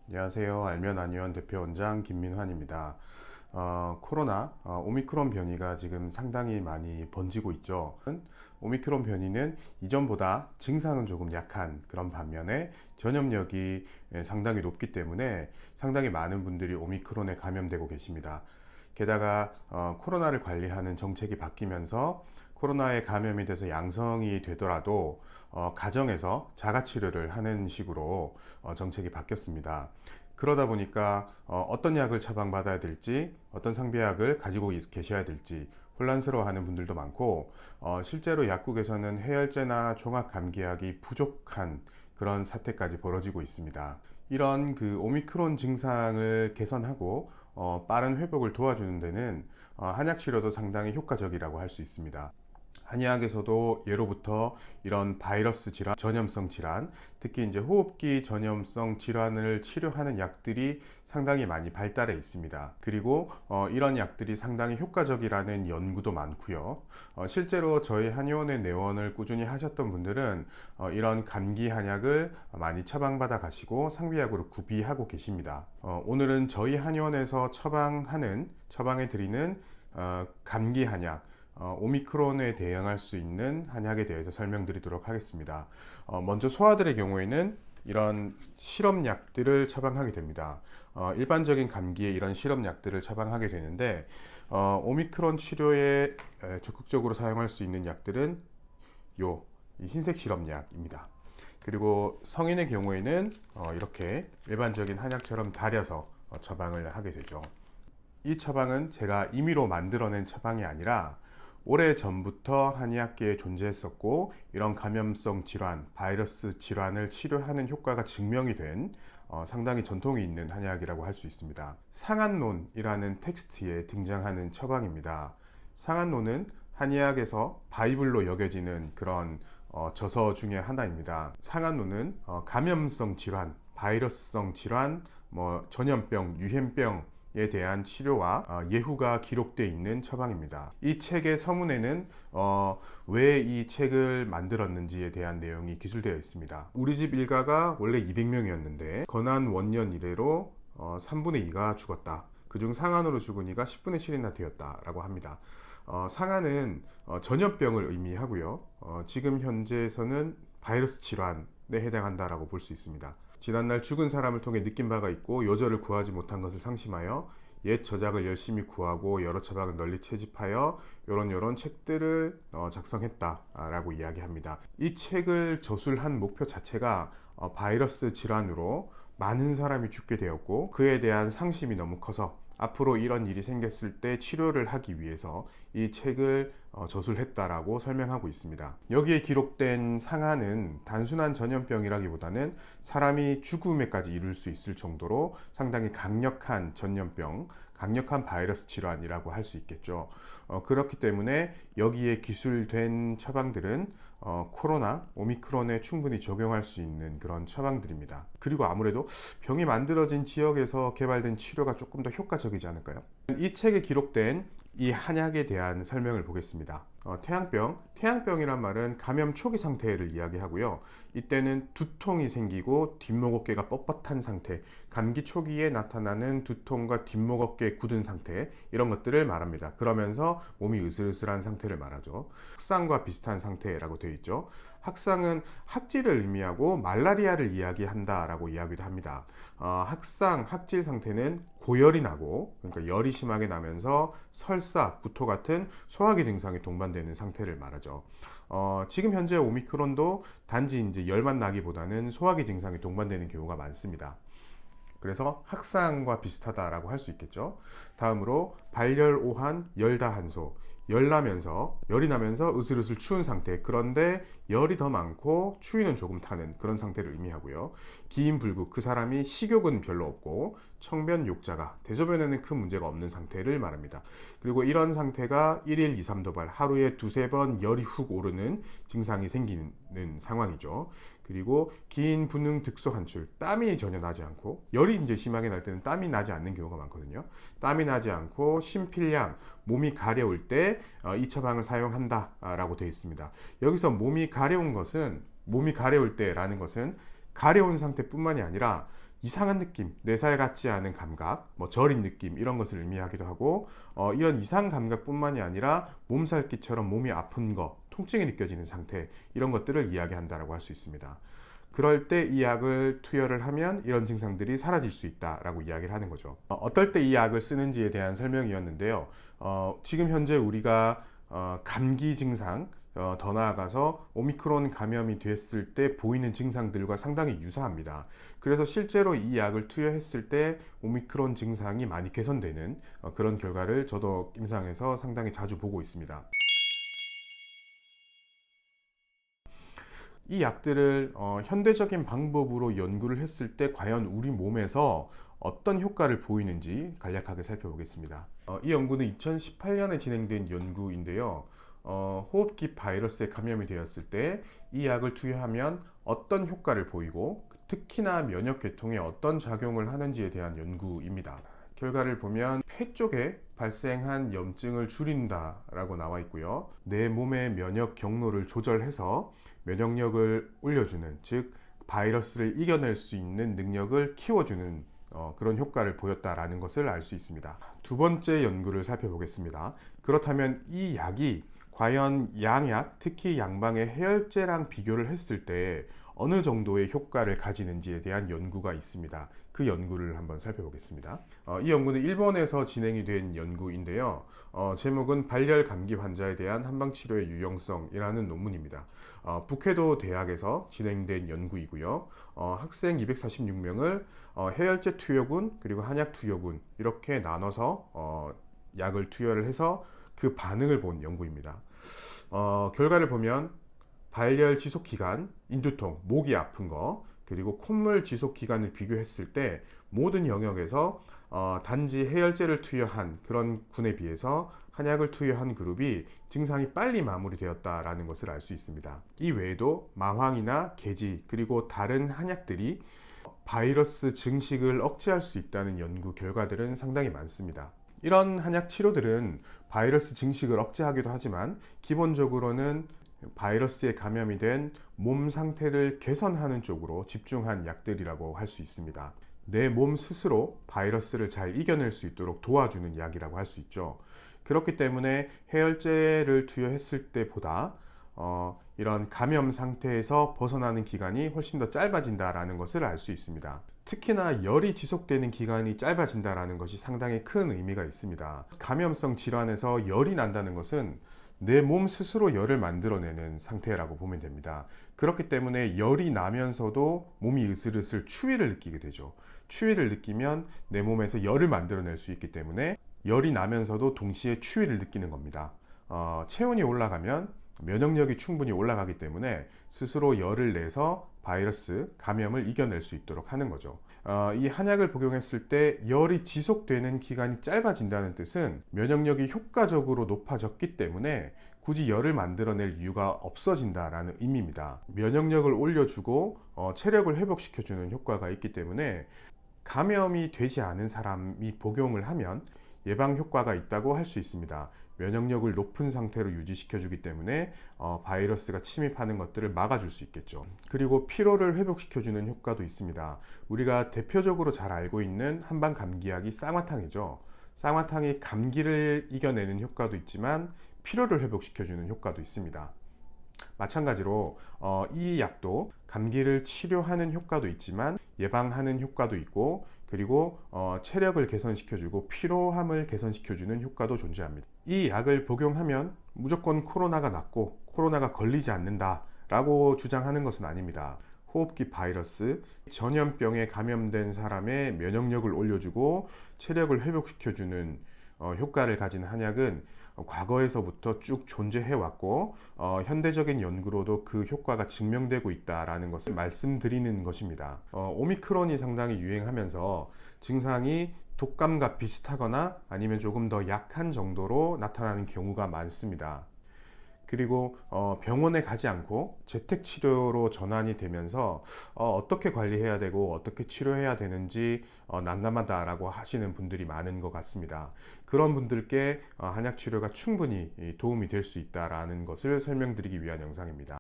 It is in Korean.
안녕하세요. 알면 안의원 대표원장 김민환입니다. 코로나 오미크론 변이가 지금 상당히 많이 번지고 있죠. 오미크론 변이는 이전보다 증상은 조금 약한 그런 반면에 전염력이 상당히 높기 때문에 상당히 많은 분들이 오미크론에 감염되고 계십니다. 게다가 코로나를 관리하는 정책이 바뀌면서 코로나에 감염이 돼서 양성이 되더라도 가정에서 자가치료를 하는 식으로 정책이 바뀌었습니다. 그러다 보니까 어떤 약을 처방받아야 될지, 어떤 상비약을 가지고 계셔야 될지 혼란스러워하는 분들도 많고, 실제로 약국에서는 해열제나 종합감기약이 부족한 그런 사태까지 벌어지고 있습니다. 이런 그 오미크론 증상을 개선하고 빠른 회복을 도와주는 데는 한약 치료도 상당히 효과적이라고 할 수 있습니다. 한의학에서도 예로부터 이런 바이러스 질환, 전염성 질환, 특히 이제 호흡기 전염성 질환을 치료하는 약들이 상당히 많이 발달해 있습니다. 그리고 이런 약들이 상당히 효과적이라는 연구도 많고요. 실제로 저희 한의원의 내원을 꾸준히 하셨던 분들은 이런 감기 한약을 많이 처방받아 가시고 상비약으로 구비하고 계십니다. 오늘은 저희 한의원에서 처방해 드리는 감기 한약, 오미크론에 대응할 수 있는 한약에 대해서 설명드리도록 하겠습니다. 먼저 소아들의 경우에는 이런 실험약들을 처방하게 됩니다. 일반적인 감기에 이런 실험약들을 처방하게 되는데, 오미크론 치료에 적극적으로 사용할 수 있는 약들은 이 흰색 실험약입니다. 그리고 성인의 경우에는 이렇게 일반적인 한약처럼 달여서 처방을 하게 되죠. 이 처방은 제가 임의로 만들어낸 처방이 아니라 오래전부터 한의학계에 존재했었고, 이런 감염성 질환, 바이러스 질환을 치료하는 효과가 증명이 된 상당히 전통이 있는 한의학이라고 할 수 있습니다. 상한론이라는 텍스트에 등장하는 처방입니다. 상한론은 한의학에서 바이블로 여겨지는 그런 저서 중에 하나입니다. 상한론은 감염성 질환, 바이러스성 질환, 전염병, 유행병 에 대한 치료와 예후가 기록되어 있는 처방입니다. 이 책의 서문에는 왜 이 책을 만들었는지에 대한 내용이 기술되어 있습니다. 우리 집 일가가 원래 200명이었는데 건한 원년 이래로 3분의 2가 죽었다. 그중 상한으로 죽은 이가 10분의 7이나 되었다라고 합니다. 상한은 전염병을 의미하고요. 지금 현재에서는 바이러스 질환에 해당한다라고 볼 수 있습니다. 지난날 죽은 사람을 통해 느낀 바가 있고 요절을 구하지 못한 것을 상심하여 옛 저작을 열심히 구하고 여러 처방을 널리 채집하여 요런 책들을 작성했다라고 이야기합니다. 이 책을 저술한 목표 자체가 바이러스 질환으로 많은 사람이 죽게 되었고, 그에 대한 상심이 너무 커서 앞으로 이런 일이 생겼을 때 치료를 하기 위해서 이 책을 저술했다라고 설명하고 있습니다. 여기에 기록된 상한은 단순한 전염병이라기보다는 사람이 죽음에까지 이를 수 있을 정도로 상당히 강력한 전염병, 강력한 바이러스 질환이라고 할 수 있겠죠. 그렇기 때문에 여기에 기술된 처방들은 코로나, 오미크론에 충분히 적용할 수 있는 그런 처방들입니다. 그리고 아무래도 병이 만들어진 지역에서 개발된 치료가 조금 더 효과적이지 않을까요? 이 책에 기록된 이 한약에 대한 설명을 보겠습니다. 태양병이란 말은 감염 초기 상태를 이야기하고요. 이때는 두통이 생기고 뒷목 어깨가 뻣뻣한 상태, 감기 초기에 나타나는 두통과 뒷목 어깨 굳은 상태, 이런 것들을 말합니다. 그러면서 몸이 으슬으슬한 상태를 말하죠. 학상과 비슷한 상태라고 되어 있죠. 학상은 학질을 의미하고 말라리아를 이야기한다라고 이야기도 합니다. 학질 상태는 고열이 나고, 그러니까 열이 심하게 나면서 설사, 구토 같은 소화기 증상이 동반되는 상태를 말하죠. 지금 현재 오미크론도 단지 이제 열만 나기보다는 소화기 증상이 동반되는 경우가 많습니다. 그래서 학상과 비슷하다라고 할 수 있겠죠. 다음으로 발열, 오한, 열다한소. 열이 나면서 으슬으슬 추운 상태, 그런데 열이 더 많고 추위는 조금 타는 그런 상태를 의미하고요. 기인불구, 그 사람이 식욕은 별로 없고 청변 욕자가, 대소변에는 큰 문제가 없는 상태를 말합니다. 그리고 이런 상태가 1일 2, 3도발, 하루에 두세 번 열이 훅 오르는 증상이 생기는 상황이죠. 그리고 긴 분능 득소 한출, 땀이 전혀 나지 않고, 열이 이제 심하게 날 때는 땀이 나지 않는 경우가 많거든요. 땀이 나지 않고 심필량, 몸이 가려울 때 이 처방을 사용한다라고 되어 있습니다. 여기서 몸이 가려울 때라는 것은 가려운 상태뿐만이 아니라 이상한 느낌, 내 살 같지 않은 감각, 뭐 저린 느낌 이런 것을 의미하기도 하고 이런 이상 감각뿐만이 아니라 몸살기처럼 몸이 아픈 거, 통증이 느껴지는 상태 이런 것들을 이야기한다라고 할 수 있습니다. 그럴 때 이 약을 투여를 하면 이런 증상들이 사라질 수 있다라고 이야기를 하는 거죠. 어떨 때 이 약을 쓰는지에 대한 설명이었는데요. 지금 현재 우리가 감기 증상, 더 나아가서 오미크론 감염이 됐을 때 보이는 증상들과 상당히 유사합니다. 그래서 실제로 이 약을 투여했을 때 오미크론 증상이 많이 개선되는 그런 결과를 저도 임상에서 상당히 자주 보고 있습니다. 이 약들을 현대적인 방법으로 연구를 했을 때 과연 우리 몸에서 어떤 효과를 보이는지 간략하게 살펴보겠습니다. 이 연구는 2018년에 진행된 연구인데요. 호흡기 바이러스에 감염이 되었을 때 이 약을 투여하면 어떤 효과를 보이고 특히나 면역계통에 어떤 작용을 하는지에 대한 연구입니다. 결과를 보면 폐 쪽에 발생한 염증을 줄인다라고 나와 있고요. 내 몸의 면역 경로를 조절해서 면역력을 올려주는, 즉 바이러스를 이겨낼 수 있는 능력을 키워주는 그런 효과를 보였다라는 것을 알 수 있습니다. 두 번째 연구를 살펴보겠습니다. 그렇다면 이 약이 과연 양약, 특히 양방의 해열제랑 비교를 했을 때 어느 정도의 효과를 가지는지에 대한 연구가 있습니다. 그 연구를 한번 살펴보겠습니다. 이 연구는 일본에서 진행이 된 연구인데요. 제목은 발열 감기 환자에 대한 한방치료의 유용성이라는 논문입니다. 북해도 대학에서 진행된 연구이고요. 학생 246명을 해열제 투여군 그리고 한약 투여군 이렇게 나눠서 약을 투여를 해서 그 반응을 본 연구입니다. 결과를 보면 발열 지속 기간, 인두통, 목이 아픈 거, 그리고 콧물 지속 기간을 비교했을 때 모든 영역에서 단지 해열제를 투여한 그런 군에 비해서 한약을 투여한 그룹이 증상이 빨리 마무리되었다라는 것을 알 수 있습니다. 이 외에도 마황이나 계지 그리고 다른 한약들이 바이러스 증식을 억제할 수 있다는 연구 결과들은 상당히 많습니다. 이런 한약 치료들은 바이러스 증식을 억제하기도 하지만 기본적으로는 바이러스에 감염이 된 몸 상태를 개선하는 쪽으로 집중한 약들이라고 할 수 있습니다. 내 몸 스스로 바이러스를 잘 이겨낼 수 있도록 도와주는 약이라고 할 수 있죠. 그렇기 때문에 해열제를 투여했을 때보다 이런 감염 상태에서 벗어나는 기간이 훨씬 더 짧아진다는 것을 알 수 있습니다. 특히나 열이 지속되는 기간이 짧아진다는 것이 상당히 큰 의미가 있습니다. 감염성 질환에서 열이 난다는 것은 내 몸 스스로 열을 만들어내는 상태라고 보면 됩니다. 그렇기 때문에 열이 나면서도 몸이 으슬으슬 추위를 느끼게 되죠. 추위를 느끼면 내 몸에서 열을 만들어낼 수 있기 때문에 열이 나면서도 동시에 추위를 느끼는 겁니다. 체온이 올라가면 면역력이 충분히 올라가기 때문에 스스로 열을 내서 바이러스 감염을 이겨낼 수 있도록 하는 거죠. 이 한약을 복용했을 때 열이 지속되는 기간이 짧아진다는 뜻은 면역력이 효과적으로 높아졌기 때문에 굳이 열을 만들어낼 이유가 없어진다라는 의미입니다. 면역력을 올려주고 체력을 회복시켜주는 효과가 있기 때문에 감염이 되지 않은 사람이 복용을 하면 예방 효과가 있다고 할 수 있습니다. 면역력을 높은 상태로 유지시켜주기 때문에 바이러스가 침입하는 것들을 막아줄 수 있겠죠. 그리고 피로를 회복시켜주는 효과도 있습니다. 우리가 대표적으로 잘 알고 있는 한방 감기약이 쌍화탕이죠. 쌍화탕이 감기를 이겨내는 효과도 있지만 피로를 회복시켜주는 효과도 있습니다. 마찬가지로 이 약도 감기를 치료하는 효과도 있지만 예방하는 효과도 있고 그리고 체력을 개선시켜주고 피로함을 개선시켜주는 효과도 존재합니다. 이 약을 복용하면 무조건 코로나가 낫고 코로나가 걸리지 않는다 라고 주장하는 것은 아닙니다. 호흡기 바이러스, 전염병에 감염된 사람의 면역력을 올려주고 체력을 회복시켜주는 효과를 가진 한약은 과거에서부터 쭉 존재해 왔고 현대적인 연구로도 그 효과가 증명되고 있다라는 것을 말씀드리는 것입니다. 오미크론이 상당히 유행하면서 증상이 독감과 비슷하거나 아니면 조금 더 약한 정도로 나타나는 경우가 많습니다. 그리고 병원에 가지 않고 재택치료로 전환이 되면서 어떻게 관리해야 되고 어떻게 치료해야 되는지 난감하다라고 하시는 분들이 많은 것 같습니다. 그런 분들께 한약치료가 충분히 도움이 될 수 있다는 것을 설명드리기 위한 영상입니다.